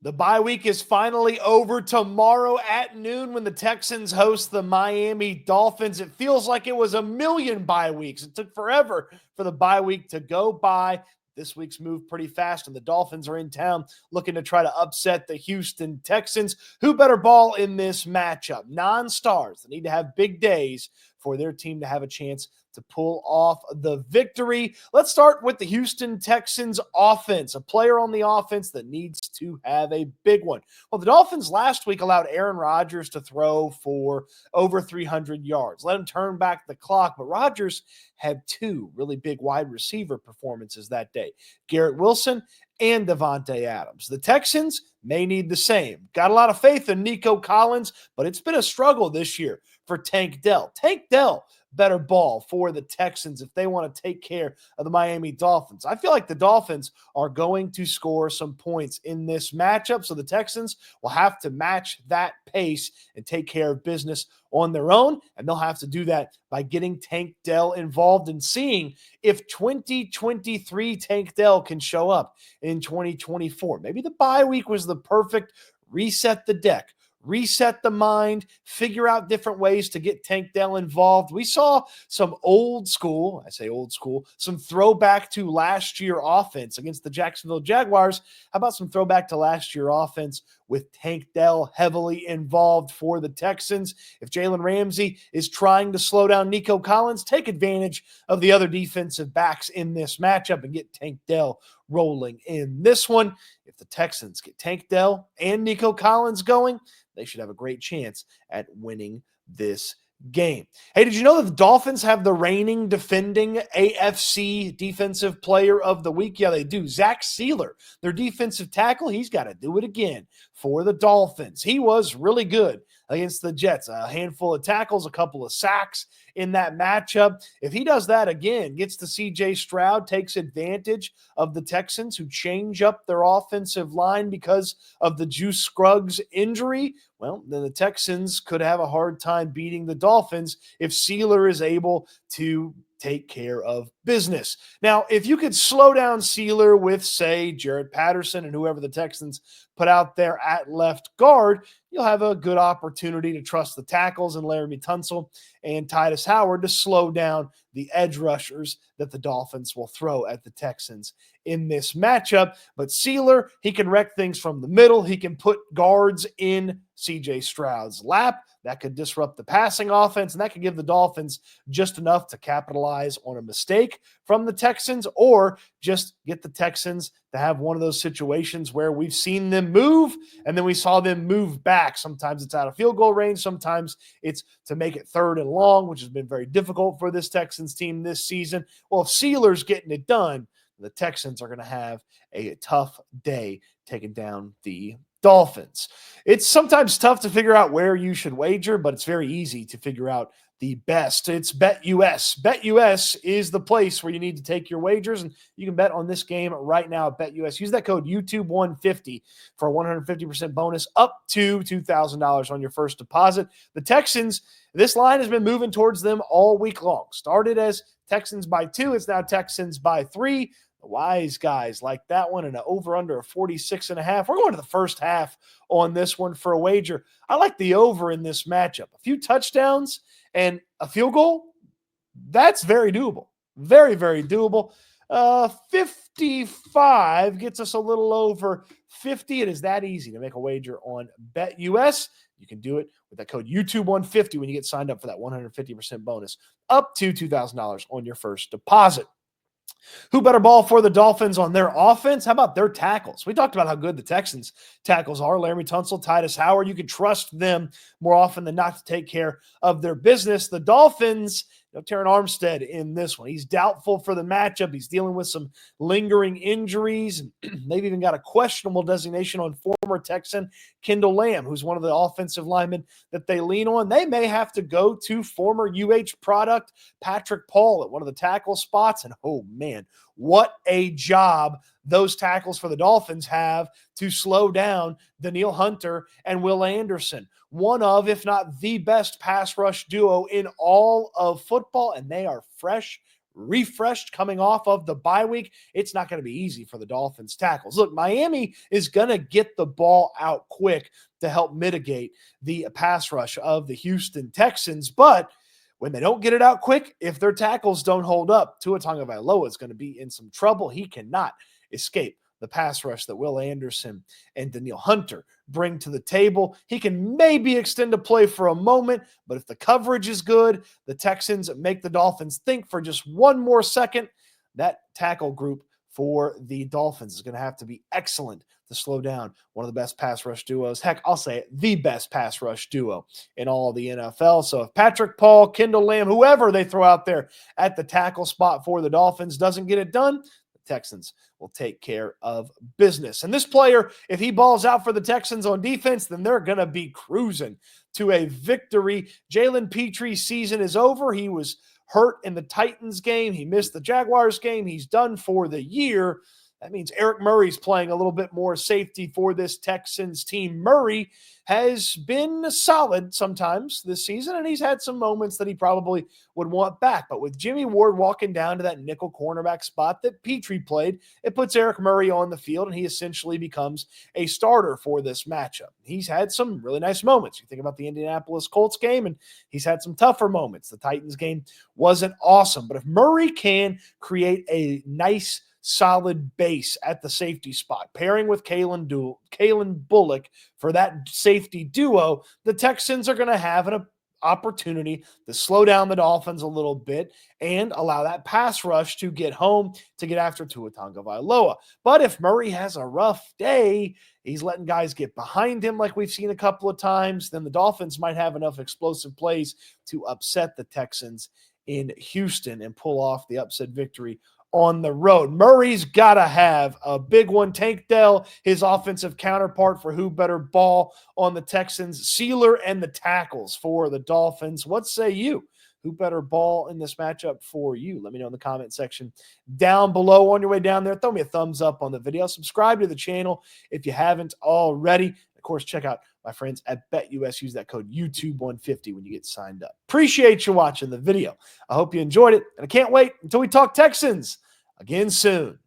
The bye week is finally over tomorrow at noon when the Texans host the Miami Dolphins. It feels like it was a million bye weeks. It took forever for the bye week to go by. This week's moved pretty fast, and the Dolphins are in town looking to try to upset the Houston Texans. Who better ball in this matchup? Non-stars that need to have big days for their team to have a chance to pull off the victory. Let's start with the Houston Texans offense, a player on the offense that needs to have a big one. Well, the Dolphins last week allowed Aaron Rodgers to throw for over 300 yards. Let him turn back the clock, but Rodgers had two really big wide receiver performances that day, Garrett Wilson and Devontae Adams. The Texans may need the same. Got a lot of faith in Nico Collins, but it's been a struggle this year for Tank Dell. Tank Dell better ball for the Texans if they want to take care of the Miami Dolphins. I feel like the Dolphins are going to score some points in this matchup, so the Texans will have to match that pace and take care of business on their own, and they'll have to do that by getting Tank Dell involved and seeing if 2023 Tank Dell can show up in 2024. Maybe the bye week was the perfect reset the deck, reset the mind, figure out different ways to get Tank Dell involved. We saw some old school, I say old school, some throwback to last year offense against the Jacksonville Jaguars. How about some throwback to last year offense with Tank Dell heavily involved for the Texans? If Jalen Ramsey is trying to slow down Nico Collins, take advantage of the other defensive backs in this matchup and get Tank Dell rolling in this one. If the Texans get Tank Dell and Nico Collins going, they should have a great chance at winning this game. Hey, did you know that the Dolphins have the reigning defending AFC Defensive Player of the Week? Yeah, they do. Zach Sealer, their defensive tackle, he's got to do it again for the Dolphins. He was really good against the Jets. A handful of tackles, a couple of sacks in that matchup. If he does that again, gets to C.J. Stroud, takes advantage of the Texans who change up their offensive line because of the Juice Scruggs injury, well, then the Texans could have a hard time beating the Dolphins if Sealer is able to take care of business. Now, if you could slow down Sealer with, say, Jared Patterson and whoever the Texans put out there at left guard, you'll have a good opportunity to trust the tackles and Laramie Tunsil and Titus Howard to slow down the edge rushers that the Dolphins will throw at the Texans in this matchup. But Sealer, he can wreck things from the middle. He can put guards in C.J. Stroud's lap. That could disrupt the passing offense, and that could give the Dolphins just enough to capitalize on a mistake from the Texans, or just get the Texans to have one of those situations where we've seen them move, and then we saw them move back. Sometimes it's out of field goal range. Sometimes it's to make it third and long, which has been very difficult for this Texans team this season. Well, if Sealer's getting it done, the Texans are going to have a tough day taking down the Dolphins. It's sometimes tough to figure out where you should wager, but it's very easy to figure out the best. It's BetUS. BetUS is the place where you need to take your wagers, and you can bet on this game right now at BetUS. Use that code YouTube150 for a 150% bonus up to $2,000 on your first deposit. The Texans, this line has been moving towards them all week long. Started as Texans by 2. It's now Texans by 3. The wise guys like that one, and an over-under of 46.5. We're going to the first half on this one for a wager. I like the over in this matchup. A few touchdowns and a field goal, that's very doable. Very, very doable. 55 gets us a little over 50. It is that easy to make a wager on BetUS. You can do it with that code YouTube150 when you get signed up for that 150% bonus up to $2,000 on your first deposit. Who better ball for the Dolphins on their offense? How about their tackles? We talked about how good the Texans tackles are. Laramie Tunsil, Titus Howard. You can trust them more often than not to take care of their business. The Dolphins, Terran Armstead in this one. He's doubtful for the matchup. He's dealing with some lingering injuries. They've even got a questionable designation on former Texan Kendall Lamb, who's one of the offensive linemen that they lean on. They may have to go to former product Patrick Paul at one of the tackle spots. And oh man, what a job those tackles for the Dolphins have to slow down Danielle Hunter and Will Anderson. One of, if not the best pass rush duo in all of football, and they are fresh, refreshed coming off of the bye week. It's not going to be easy for the Dolphins tackles. Look, Miami is going to get the ball out quick to help mitigate the pass rush of the Houston Texans, but when they don't get it out quick, if their tackles don't hold up, Tua Tagovailoa is going to be in some trouble. He cannot escape the pass rush that Will Anderson and Danielle Hunter bring to the table. He can maybe extend a play for a moment, but if the coverage is good, the Texans make the Dolphins think for just one more second. That tackle group for the Dolphins is going to have to be excellent to slow down one of the best pass rush duos. Heck, I'll say it, the best pass rush duo in all of the NFL. So if Patrick Paul, Kendall Lamb, whoever they throw out there at the tackle spot for the Dolphins doesn't get it done, Texans will take care of business. And this player, if he balls out for the Texans on defense, then they're going to be cruising to a victory. Jalen Petre's season is over. He was hurt in the Titans game. He missed the Jaguars game. He's done for the year. That means Eric Murray's playing a little bit more safety for this Texans team. Murray has been solid sometimes this season, and he's had some moments that he probably would want back. But with Jimmy Ward walking down to that nickel cornerback spot that Petre played, it puts Eric Murray on the field, and he essentially becomes a starter for this matchup. He's had some really nice moments. You think about the Indianapolis Colts game, and he's had some tougher moments. The Titans game wasn't awesome. But if Murray can create a nice solid base at the safety spot, pairing with Kalen Bullock for that safety duo, the Texans are going to have an opportunity to slow down the Dolphins a little bit and allow that pass rush to get home to get after Tua Tagovailoa. But if Murray has a rough day, he's letting guys get behind him like we've seen a couple of times, then the Dolphins might have enough explosive plays to upset the Texans in Houston and pull off the upset victory on the road. Murray's got to have a big one. Tank Dell, his offensive counterpart for who better ball on the Texans. Sealer and the tackles for the Dolphins. What say you? Who better ball in this matchup for you? Let me know in the comment section down below. On your way down there, throw me a thumbs up on the video. Subscribe to the channel if you haven't already. Of course, check out my friends at BetUS. Use that code YouTube150 when you get signed up. Appreciate you watching the video. I hope you enjoyed it, and I can't wait until we talk Texans again soon.